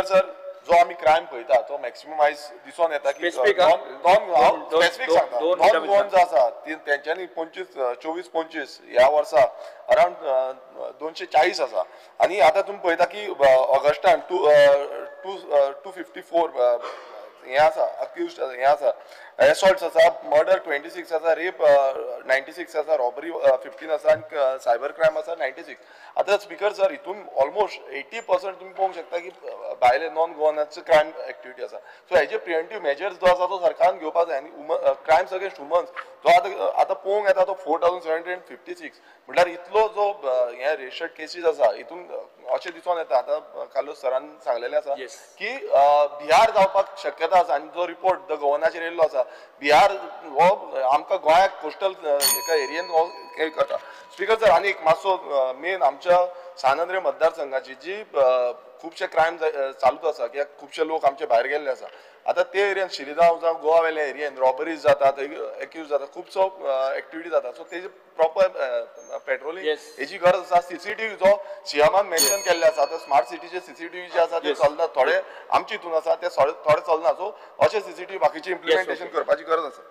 sir जो आम्ही crime पळयता तो मॅक्सिममायज दिसून येता की स्पेसिफीक स्पेसिफीक सांगता नॉन गोवन जो आसा तेंच्यांनी 24-25 ह्या वर्सा अरावंड 240 आसा आणि आता तुम्ही पळयता की ऑगस्टान 254 हे आसा अक्युज्ड हे आसा एसॉल्ट्स आसा मर्डर 26 आसा रेप 96 आसा रॉबरी 15 आसा आणि सायबर क्रायम आसा 96 आता स्पीकर सर हितून ऑलमोस्ट 80% तुम्ही पळोवंक शकता की भायले नॉन गोवनाचे क्रायम एक्टिविटी आसा सो हेजे प्रिव्हेंटिव्ह मेजर्स जो आसा तो सरकारान घेवपाक जाय आनी क्रायम्स अगेन्स्ट वुमन्स जो आता पळोवंक येता तो 4756 म्हटल्यार इतलो जो हे रेशड केसीस आसा हितून अशें दिसून येता आता कालोस सरान सांगलेलें आसा की बिहार जावपाक शक्यता आसा आनी जो रिपोर्ट द गव्हर्नराचेर येयल्लो आसा बिहार हो आमकां गोंयाक कोस्टल एका एरियेन हो हे करता स्पीकर सर आनी एक मातसो मेन आमच्या सानंद्रे मतदारसंघाची जी खुबशे क्रायम चालूच आसा कित्याक खुबशे लोक आमचे भायर गेल्ले आसा आता ते एरियन शिलिगांव जावं गोवा वेल्या एरियन रॉबरीज जाता थंय एक्यूज जाता खुबसो एक्टिविटी जाता सो तेजे प्रॉपर पेट्रोलिंग हेची गरज आसा सीसीटीव्ही जो सीएमान मेन्शन केल्ले आसा आता स्मार्ट सिटीचे सीसीटीव्ही जे आसा ते चलना थोडे आमचे हितून आसा ते थोडे चलना सो अशे सीसीटीव्ही बाकीचे इम्प्लिमेंटेशन करपाची गरज आसा